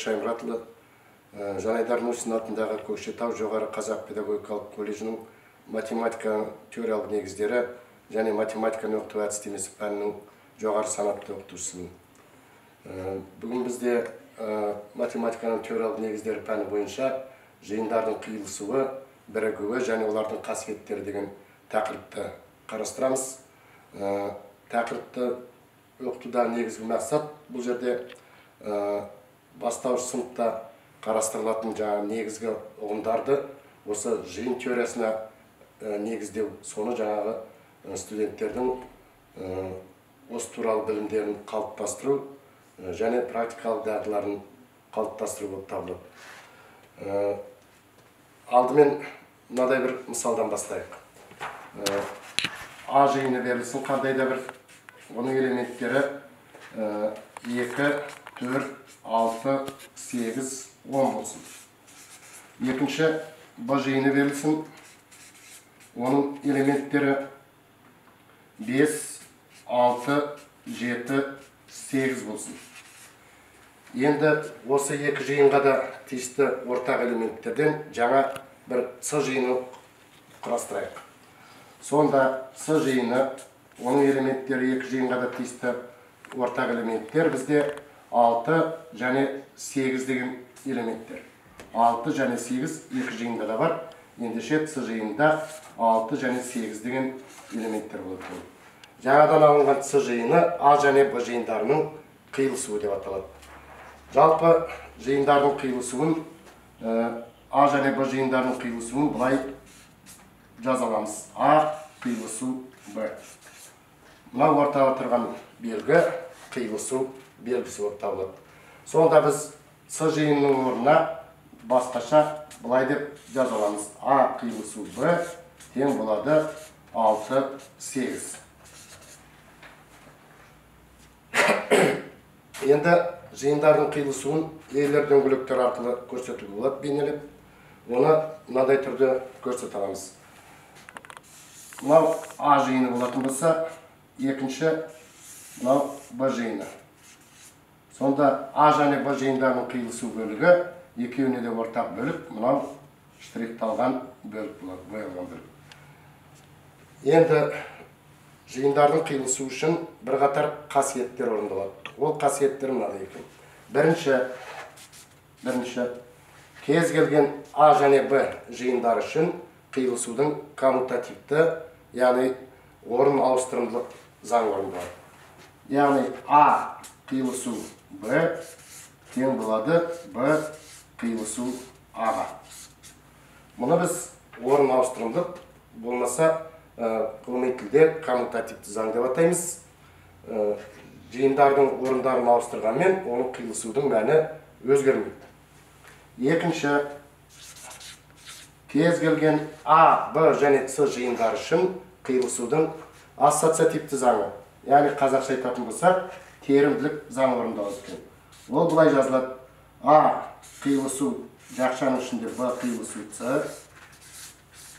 Шаймұратұлы Жанайдар Мусин атындағы Көкшетау жоғары қазақ педагогикалық колледжінің математика теориялық негіздері және математиканы оқыту әдістемесі пәнінің жоғары санатты оқытушысымын. Бүгін бізде математиканың теориялық негіздері пәні бойынша жиындардың қиылысуы, бірігуі және олардың қасиеттері деген тақырыпты қарастырамыз. Тақырыпты оқытуда негізгі мақсат бұл жерде бастауыш сыныпта қарастырылатын жаңа негізгі ұғымдарды осы жиын теориясына негіздеу, соны жаңағы студенттердің осы туралы білімдерін қалыптастыру және практикалық дағдыларын қалыптастыру болып табылады. Алдымен мынадай бір мысалдан бастайық. А жиыны берілсін, қандай да бір оның элементтері 2, 4, 6, 8, 10 болсын. Екінші Б жиыны берілсін, оның элементтері 5, 6, 7, 8 болсын. Енді осы екі жиынға да тиісті ортақ элементтерден жаңа бір С жиыны құрастырайық. Сонда С жиыны, оның элементтері екі жиынға да тиісті ортақ элементтер бізде 6 және 8 деген элементтер. 6 және 8 екі жиында да бар. Ендеше С жиынында 6 және 8 деген элементтер болады. Жаңадан алынған С жиыны А және Б жиындарының қиылысуы деп аталады. Жалпы жиындардың қиылысуын, А және Б жиындарының қиылысуын бұлай жаза аламыз. А қиылысу Б. Мына ортаға тұрған белгі қиылысу белгісі болып табылады. Сонда біз С жиынының орнына басқаша бұлай деп жаза аламыз. А қиылысу Б тең болады 6, 8. Енді жиындардың қиылысуын ейлер дөңгелектер арқылы көрсетуге болады бейнелеп. Оны мынадай түрде көрсете аламыз. Мынау А жиыны болатын болса, екінші мынау Б жиыны. Сонда А және Б жиындарының қиылысу бөлігі екеуіне де ортақ бөлік, мынау штрихталған бөлік болады, боялған бөлік. Енді жиындардың қиылысу үшін бірқатар қасиеттер орындалады. Ол қасиеттер мынадай екен. Бірінші, кез келген А және Б жиындар үшін қиылысудың коммутативті, яғни орын ауыстырымдылық заң орындалады. Яғни А қиылысу Б тең болады Б қиылысу Аға. Мұны біз орын ауыстырымдылық болмаса ғылыми тілде коммутативті заң деп атаймыз. Жиындардың орындарын ауыстырғанмен оның қиылысудың мәні өзгермейді. Екінші, кез келген А, Б және С жиындар үшін қиылысудың ассоциативті заңы, яғни қазақша айтатын болсақ, терімділік заң орындалады екен. Ол бұлай жазылады. А қиылысу жақшаның ішінде Б қиылысу С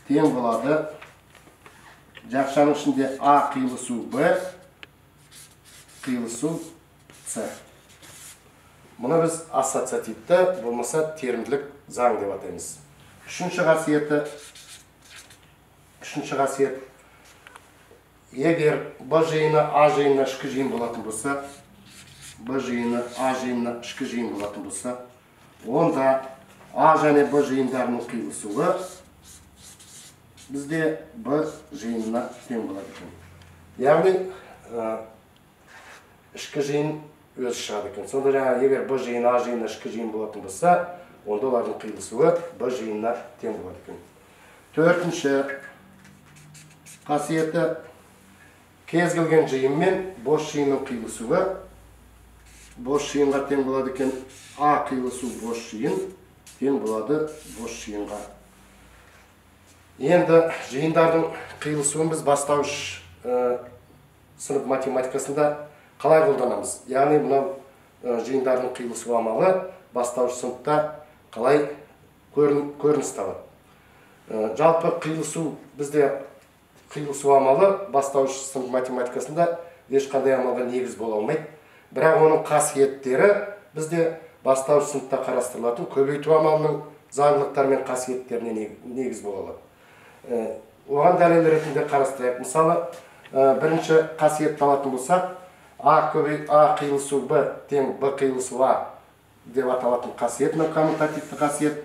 тең болады жақшаның ішінде А қиылысу Б қиылысу С. Мұны біз ассоциативті, болмаса терімділік заң деп атаймыз. Үшінші қасиет, егер Б жиыны А жиынына ішкі жиын болатын болса, Б жиыны А жиынына ішкі жиын болатын болса, онда А және Б жиындарының қиылысуы бізде Б жиынына тең болады екен. Яғни ішкі жиын өзі шығады екен. Сонда жаңа егер Б жиыны А жиынына ішкі жиын болатын болса, онда олардың қиылысуы Б жиынына тең болады екен. Төртінші қасиеті, кез келген жиын мен бос жиынның қиылысуы бос жиынға тең болады екен. А қиылысу бос жиын тең болады бос жиынға. Енді жиындардың қиылысуын біз бастауыш сынып математикасында қалай қолданамыз? Яғни мынау жиындардың қиылысу амалы бастауыш сыныпта қалай көрініс табады? Жалпы қиылысу бізде қиылысу амалы бастауыш сынып математикасында ешқандай амалға негіз бола алмайды. Бірақ оның қасиеттері бізде бастауыш сыныпта қарастырылатын көбейту амалының заңдылықтары мен қасиеттеріне негіз бола алады. Оған дәлел ретінде қарастырайық. Мысалы, бірінші қасиетті алатын болсақ, А қиылысу Б тең Б қиылысу А деп аталатын қасиет, коммутативті қасиет.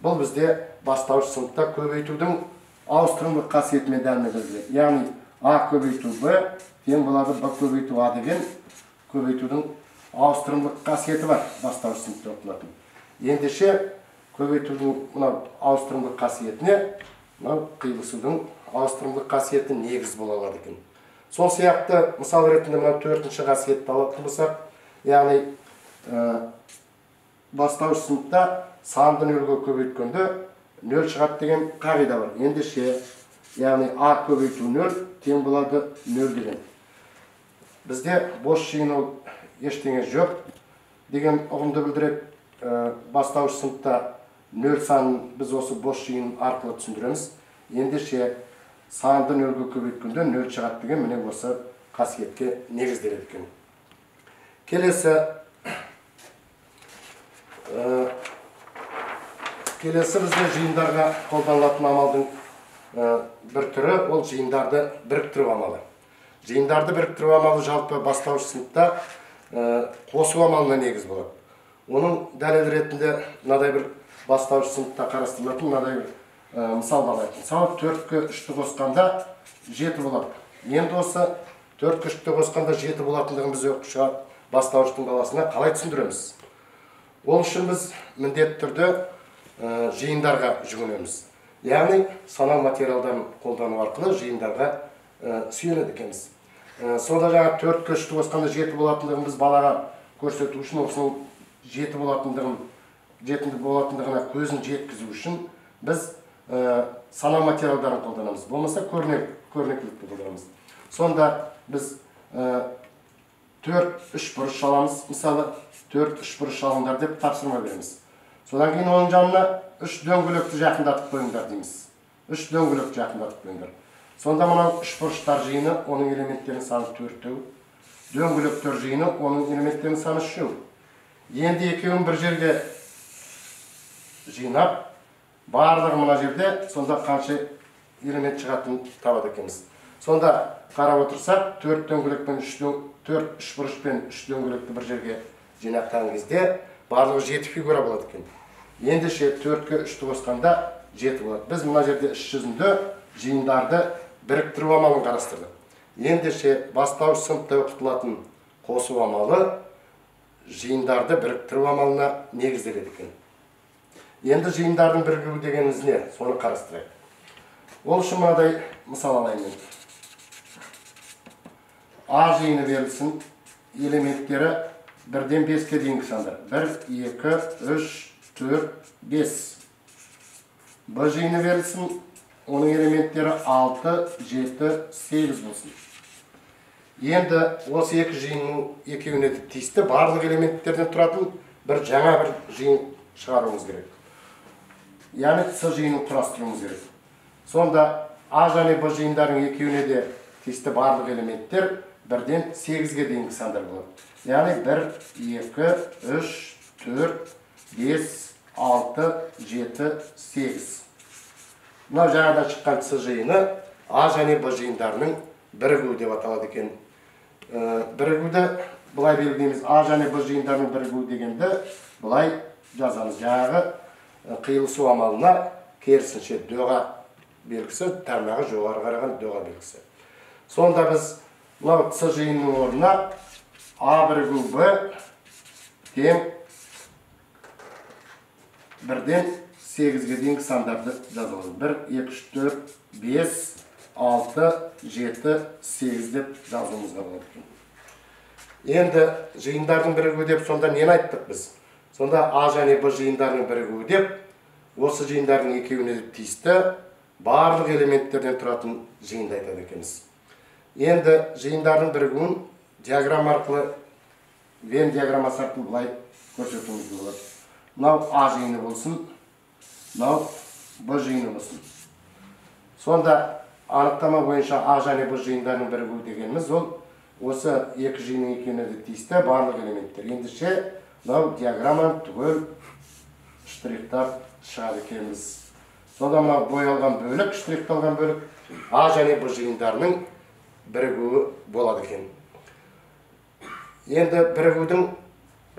Бұл бізде бастауыш сыныпта көбейтудің ауыстырымдық қасиетімен дәлме белгіледі. Яғни А көбейту Б тең болады Б көбейту А деген көбейтудің ауыстырымдық қасиеті бар бастауыш сыныпта оқылатын. Ендеше көбейтудің мынау ауыстырымдық қасиетіне мынау қиылысудың ауыстырымдық қасиеті негіз бола алады екен. Сол сияқты мысал ретінде мынау төртінші қасиетті алатын болсақ, яғни бастауыш сыныпта санды нөлге көбейткенде нөл шығады деген қағида бар. Ендеше, яғни А көбейту нөл тең болады нөл деген. Бізде бос жиын ол ештеңе жоқ деген ұғымды білдіреді. Бастауыш сыныпта нөл санын біз осы бос жиын арқылы түсіндіреміз. Ендеше, санды нөлге көбейткенде нөл шығады деген міне осы қасиетке негізделеді екен. Келесі бізде жиындарға қолданылатын амалдың бір түрі, ол жиындарды біріктіру амалы. Жиындарды біріктіру амалы жалпы бастауыш сыныпта қосу амалына негіз болады. Оның дәлел ретінде мынадай бір бастауыш сыныпта қарастырылатын мынадай бір мысал алайық. Мысалы, 4-ке 3-ті қосқанда 7 болады. Енді осы 4-ке 3-ті қосқанда 7 болатындығын біз оқушы бастауыштың баласына қалай түсіндіреміз? Ол үшін біз міндетті түрде жиындарға жүгінеміз. Яғни, санау материалдарын қолдану арқылы жиындарға сүйенеді екенбіз. Сонда жаңа 4-ке 3-ті қосқанда 7 болатындығын біз балаға көрсету үшін, осының 7 болатындығына көзін жеткізу үшін біз санау материалдарын қолданамыз. Болмаса көрнекілікті қолданамыз. Сонда біз 4 үшбұрыш аламыз. Мысалы, 4 үшбұрыш алыңдар деп тапсырма береміз. Содан кейін оның жанына 3 дөңгелекті жақындатып қойыңдар дейміз. 3 дөңгелекті жақындатып қойыңдар. Сонда мынау үшбұрыштар жиыны, оның элементтерінің саны 4-теу. Дөңгелектер жиыны, оның элементтерінің саны 3-теу. Енді екеуін бір жерге жинап, барлығы мына жерде сонда қанша элемент шығатынын табады екенбіз. Сонда қарап отырсақ, 4 дөңгелекпен 4 үшбұрышпен 3 дөңгелекті бір жерге жинақтаған кезде барлығы 7 фигура болады екен. Ендеше 4-ке 3-ті қосқанда 7 болады. Біз мына жерде іс жүзінде жиындарды біріктіру амалын қарастырдық. Ендеше бастауыш сыныпта оқытылатын қосу амалы жиындарды біріктіру амалына негізделеді екен. Енді жиындардың бірігуі дегеніміз не? Соны қарастырайық. Ол үшін мынадай мысал алайын. А жиыны берілсін, элементтері 1-ден 5-ке дейінгі сандар. 1, 2, 3, 4, 5. Б жиыны берілсін, оның элементтері 6, 7, 8 болсын. Енді осы екі жиынның екеуіне тиісті барлық элементтерден тұратын бір жаңа бір жиын шығаруымыз керек. Яғни С жиынын құрастыруымыз керек. Сонда А және Б жиындарының екеуіне де тиісті барлық элементтер 1-ден 8-ге дейінгі сандар болады. Яғни 1, 2, 3, 4, 5, 6, 7, 8. Мынау жаңадан шыққан С жиыны А және Б жиындарының бірігуі деп аталады екен. Бірігуді бұлай белгілейміз. А және Б жиындарының бірігуі дегенді бұлай жазамыз. Жаңағы қиылысу амалына керісінше дөға белгісі, тармағы жоғары қараған дөға белгісі. Сонда біз мынау С жиынының орнына А бірігу Б тең 1-ден 8-ге дейінгі сандарды жазамыз. 1, 2, 3, 4, 5, 6, 7, 8 деп жазуымызға болады. Енді жиындардың бірігуі деп сонда нені айттық біз? Сонда А және Б жиындарының бірігуі деп, осы жиындардың екеуіне тиісті барлық элементтерден тұратын жиынды айтады екенбіз. Енді жиындардың бірігуін диаграмма арқылы, Вен диаграммасы арқылы бұлай көрсетуіміз болады. Мынау А жиыны болсын, мынау Б жиыны болсын. Сонда анықтама бойынша А және Б жиындарының бірігуі дегеніміз ол осы екі жиынның екеуіне де тиісті барлық элементтер. Ендеше мынау диаграмманы түгел штрихтап шығады екенбіз. Сонда мынау боялған бөлік, штрихталған бөлік А және Б жиындарының бірігуі болады екен. Енді бірігудің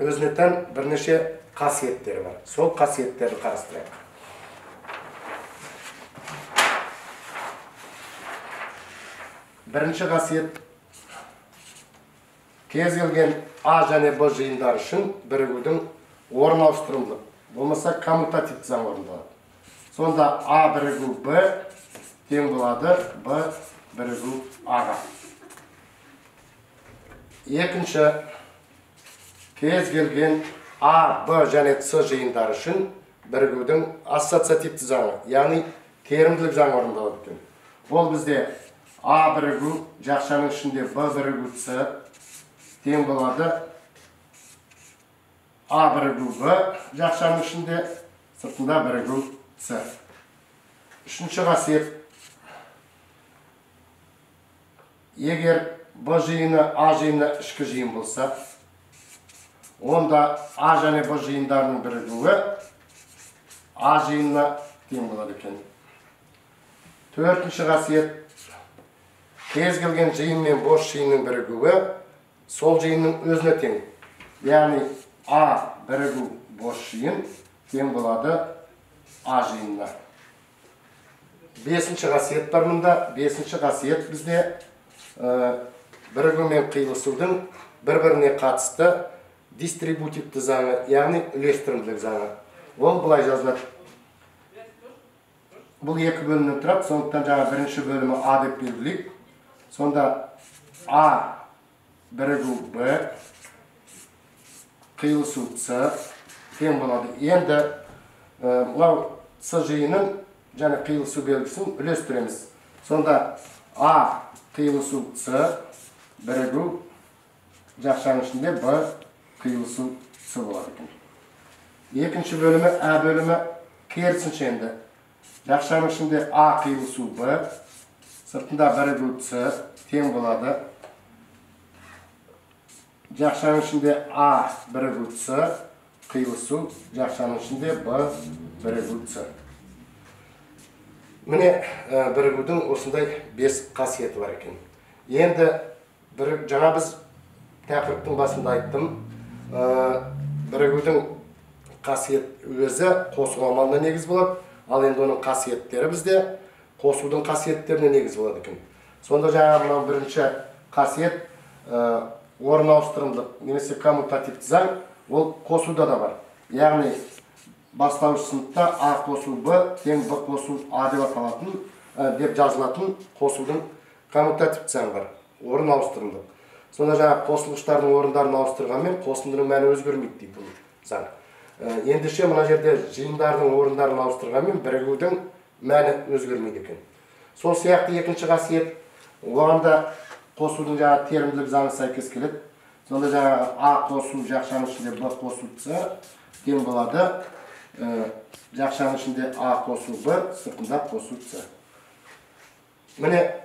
өзіне тән бірнеше қасиеттері бар. Сол қасиеттерді қарастырайық. Бірінші қасиет, кез келген А және Б жиындар үшін бірігудің орын ауыстырымдылық, болмаса коммутативті заң орындалады. Сонда А бірігу Б тең болады Б бірігу А-ға. Екінші, кез келген А, Б және С жиындар үшін бірігудің ассоциативті заңы, яғни терімділік заң орындалады екен. Ол бізде А бірігу жақшаның ішінде Б бірігу С тең болады А бірігу Б жақшаның ішінде сыртында бірігу С. Үшінші қасиет, егер Б жиыны А жиыны ішкі жиын болса, онда А және Б жиындарының бірігуі А жиынына тең болады екен. Төртінші қасиет, кез келген жиын мен бос жиынның бірігуі сол жиынның өзіне тең. Яғни А бірігу бос жиын тең болады А жиынына. Бесінші қасиет бар мұнда. Бесінші қасиет бізде бірігу мен қиылысудың бір-біріне қатысты дистрибутивті заңы, яғни үлестірімділік заңы. Ол былай жазылады. Бұл екі бөлімнен тұрады, сондықтан жаңа бірінші бөлімі А деп белгілейік. Сонда А бірігу Б қиылысу С тең болады. Енді мынау С жиынын және қиылысу белгісін үлестіреміз. Сонда А қиылысу С бірігу жақшаның ішінде Б қиылысу С болады екен. Екінші бөлімі А бөлімі керісінше енді. Жақшаның ішінде А қиылысу Б, сыртында бірігу С тең болады. Жақшаның ішінде А бірігу С қиылысу, жақшаның ішінде Б бірігу С. Міне бірігудің осындай 5 қасиеті бар екен. Енді жаңа біз тақырыптың басында айттым, бірігудің қасиет өзі қосу амалына негіз болады, ал енді оның қасиеттері бізде қосудың қасиеттеріне негіз болады екен. Сонда жаңа мынау бірінші қасиет орын ауыстырымдылық немесе коммутативті заң, ол қосуда да бар. Яғни бастауыш сыныпта А қосу Б тең Б қосу А деп аталатын, деп жазылатын қосудың коммутативті заң бар, орын ауыстырымдылық. Сонда жаңа қосылғыштардың орындарын ауыстырғанмен қосындының мәні өзгермейді дейді бұл заң. Ендеше мына жерде жиындардың орындарын ауыстырғанмен бірігудің мәні өзгермейді екен. Сол сияқты екінші қасиет, оғанда қосудың жаңа терімділік заңы сәйкес келеді. Сонда жаңа А қосу жақшаның ішінде Б қосу С тең болады. Жақшаның ішінде А қосу Б, сыртында қосу С. Міне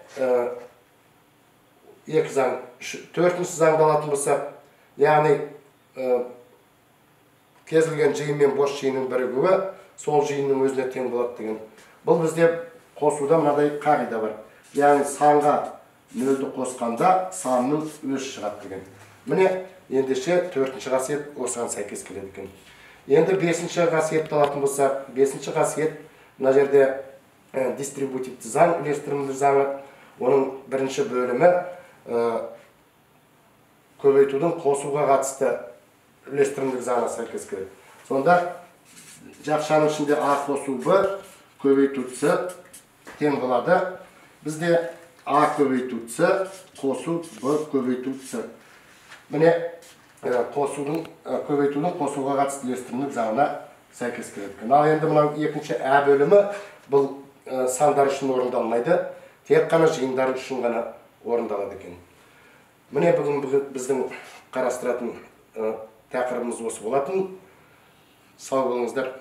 екі заң. Төртінші заңды алатын болсақ, яғни кез келген жиын мен бос жиынның бірігуі сол жиынның өзіне тең болады деген. Бұл бізде қосуда мынадай қағида бар. Яғни санға нөлді қосқанда санның өзі шығады деген. Міне ендеше төртінші қасиет осыған сәйкес келеді екен. Енді бесінші қасиетті алатын болсақ, бесінші қасиет мына жерде дистрибутивті заң, үлестірімді заңы. Оның бірінші бөлімі көбейтудің қосуға қатысты үлестірімдік заңына сәйкес келеді. Сонда жақшаның ішінде А қосу Б көбейту С тең болады. Бізде А көбейту С қосу Б көбейту С. Міне көбейтудің қосуға қатысты үлестірімдік заңына сәйкес келеді. Ал енді мынау екінші Ә бөлімі бұл сандар үшін орындалмайды, тек қана жиындар үшін ғана орындалады екен. Міне бүгін біздің қарастыратын тақырыбымыз осы болатын. Сау болыңыздар.